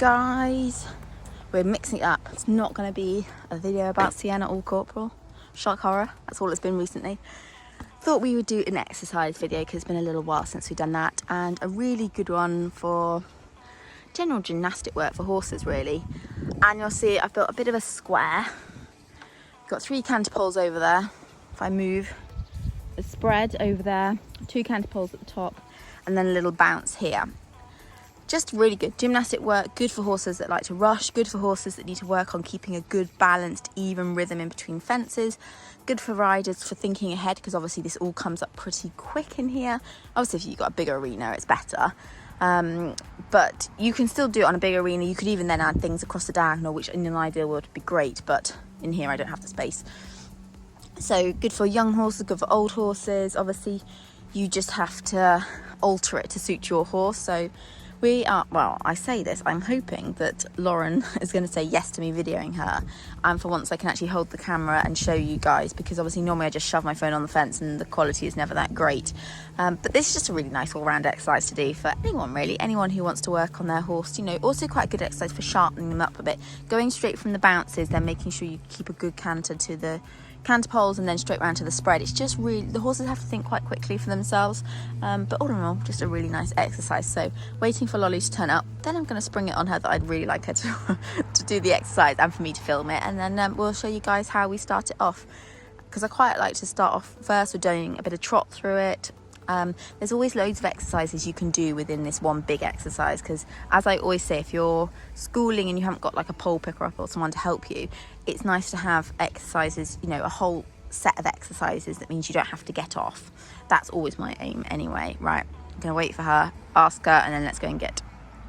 guys, we're mixing it up. It's not going to be a video about Sienna or Corporal. Shock horror, that's all it's been recently. Thought we would do an exercise video because it's been a little while since we've done that, and a really good one for general gymnastic work for horses really. And you'll see I've built a bit of a square. Got 3 canter poles over there. If I move the spread over there, 2 canter poles at the top, and then a little bounce here. Just really good gymnastic work, good for horses that like to rush, good for horses that need to work on keeping a good balanced even rhythm in between fences, good for riders for thinking ahead, because obviously this all comes up pretty quick in here. Obviously if you've got a bigger arena it's better, but you can still do it on a big arena. You could even then add things across the diagonal, which in an ideal world would be great, but in here I don't have the space. So good for young horses, good for old horses. Obviously you just have to alter it to suit your horse. So we are, well, I say this, I'm hoping that Lauren is going to say yes to me videoing her, and for once I can actually hold the camera and show you guys, because obviously normally I just shove my phone on the fence and the quality is never that great. But this is just a really nice all-round exercise to do for anyone really, anyone who wants to work on their horse. You know, also quite a good exercise for sharpening them up a bit, going straight from the bounces, then making sure you keep a good canter to the canter poles and then straight round to the spread. It's just really, the horses have to think quite quickly for themselves, but all in all just a really nice exercise. So waiting for Lolly to turn up, then I'm going to spring it on her that I'd really like her to to do the exercise and for me to film it, and then we'll show you guys how we start it off, because I quite like to start off first with doing a bit of trot through it. There's always loads of exercises you can do within this one big exercise, because as I always say, if you're schooling and you haven't got like a pole picker up or someone to help you, it's nice to have exercises, you know, a whole set of exercises that means you don't have to get off. That's always my aim anyway. Right, I'm gonna wait for her, ask her, and then let's go and get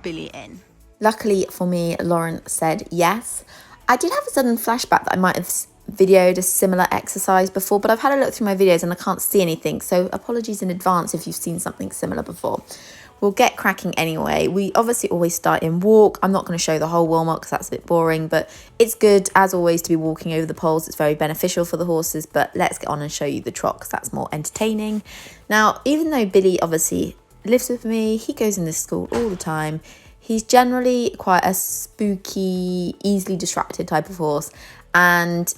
Billy in. Luckily for me, Lauren said yes. I did have a sudden flashback that I might have videoed a similar exercise before, but I've had a look through my videos and I can't see anything, so apologies in advance if you've seen something similar before. We'll get cracking anyway. We obviously always start in walk. I'm not going to show the whole warm-up because that's a bit boring, but it's good as always to be walking over the poles. It's very beneficial for the horses, but let's get on and show you the trot because that's more entertaining. Now, even though Billy obviously lives with me, he goes in this school all the time. He's generally quite a spooky, easily distracted type of horse, and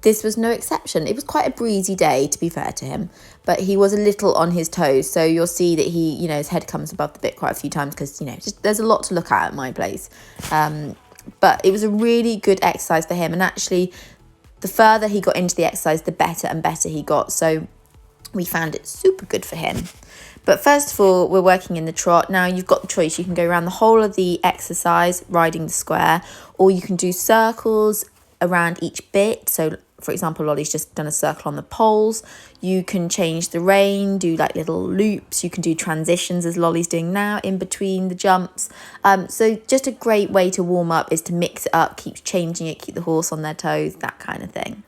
this was no exception. It was quite a breezy day, to be fair to him, but he was a little on his toes. So you'll see that he, you know, his head comes above the bit quite a few times because, you know, just, there's a lot to look at my place. But it was a really good exercise for him. And actually, the further he got into the exercise, the better and better he got. So we found it super good for him. But first of all, we're working in the trot. Now you've got the choice. You can go around the whole of the exercise, riding the square, or you can do circles around each bit. So for example, Lolly's just done a circle on the poles. You can change the rein, do like little loops. You can do transitions as Lolly's doing now in between the jumps. So just a great way to warm up is to mix it up, keep changing it, keep the horse on their toes, that kind of thing.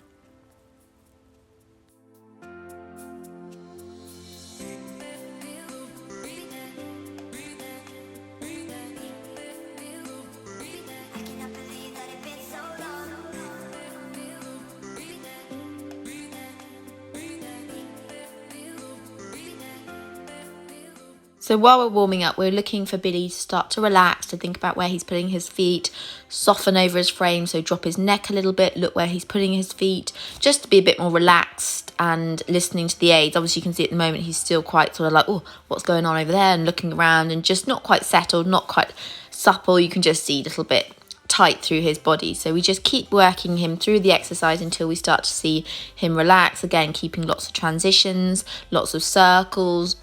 So while we're warming up, we're looking for Billy to start to relax, to think about where he's putting his feet, soften over his frame, so drop his neck a little bit, look where he's putting his feet, just to be a bit more relaxed and listening to the aids. Obviously, you can see at the moment he's still quite sort of like, oh, what's going on over there, and looking around and just not quite settled, not quite supple. You can just see a little bit tight through his body. So we just keep working him through the exercise until we start to see him relax. Again, keeping lots of transitions, lots of circles,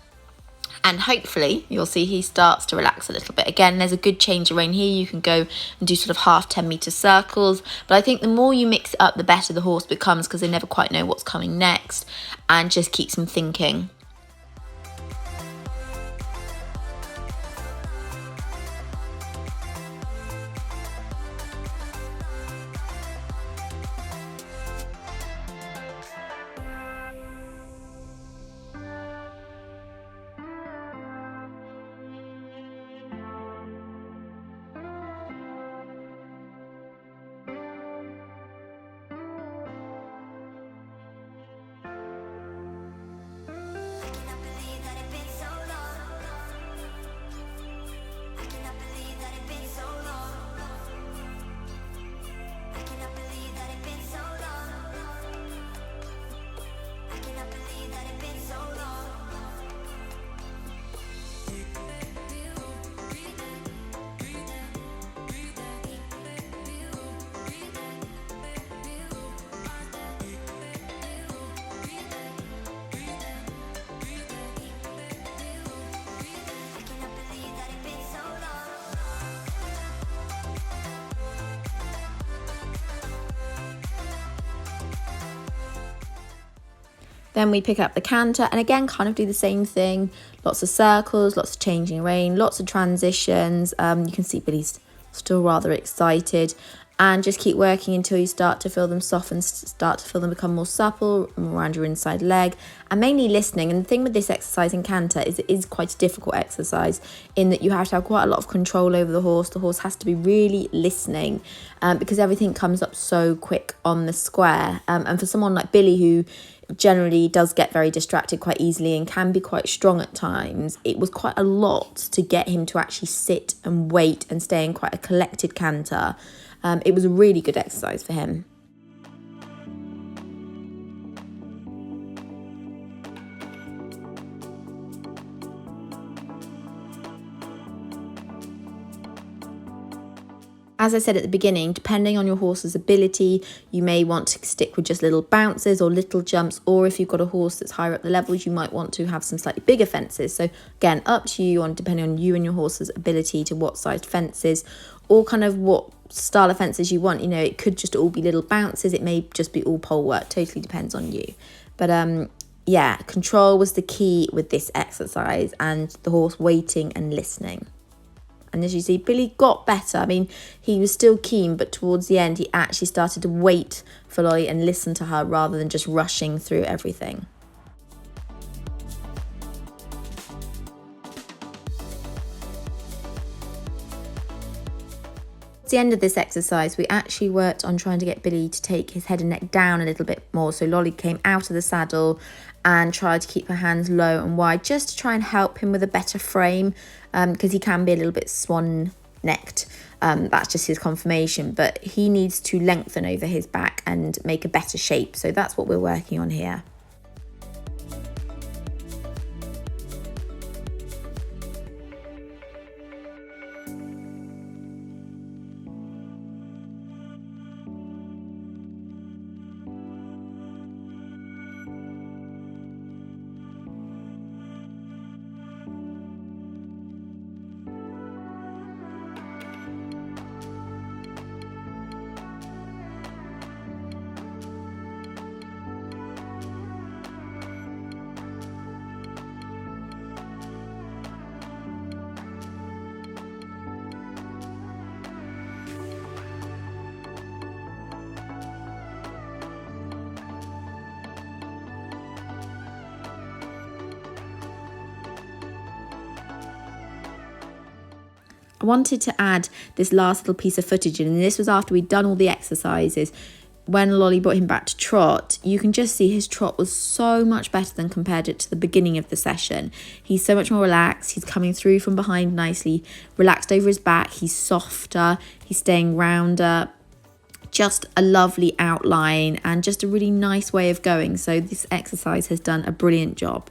and hopefully you'll see he starts to relax a little bit. Again, there's a good change of rein here. You can go and do sort of half 10-meter circles, but I think the more you mix it up, the better the horse becomes, because they never quite know what's coming next, and just keeps them thinking. Then we pick up the canter and again kind of do the same thing. Lots of circles, lots of changing rein, lots of transitions. You can see Billy's still rather excited, and just keep working until you start to feel them soften, start to feel them become more supple around your inside leg, and mainly listening. And the thing with this exercise in canter is it is quite a difficult exercise in that you have to have quite a lot of control over the horse. The horse has to be really listening because everything comes up so quick on the square. And for someone like Billy, who generally does get very distracted quite easily and can be quite strong at times, it was quite a lot to get him to actually sit and wait and stay in quite a collected canter. It was a really good exercise for him. As I said at the beginning, depending on your horse's ability, you may want to stick with just little bounces or little jumps, or if you've got a horse that's higher up the levels, you might want to have some slightly bigger fences. So again, up to you, on depending on you and your horse's ability to what sized fences or kind of what style of fences you want. You know, it could just all be little bounces, it may just be all pole work, totally depends on you. But yeah, control was the key with this exercise, and the horse waiting and listening. And as you see, Billy got better. I mean, he was still keen, but towards the end, he actually started to wait for Lolly and listen to her rather than just rushing through everything. At the end of this exercise, we actually worked on trying to get Billy to take his head and neck down a little bit more. So Lolly came out of the saddle and tried to keep her hands low and wide, just to try and help him with a better frame, because he can be a little bit swan-necked. That's just his conformation, but he needs to lengthen over his back and make a better shape. So that's what we're working on here. I wanted to add this last little piece of footage in, and this was after we'd done all the exercises. When Lolly brought him back to trot, you can just see his trot was so much better than compared it to the beginning of the session. He's so much more relaxed. He's coming through from behind nicely, relaxed over his back. He's softer. He's staying rounder. Just a lovely outline and just a really nice way of going. So this exercise has done a brilliant job.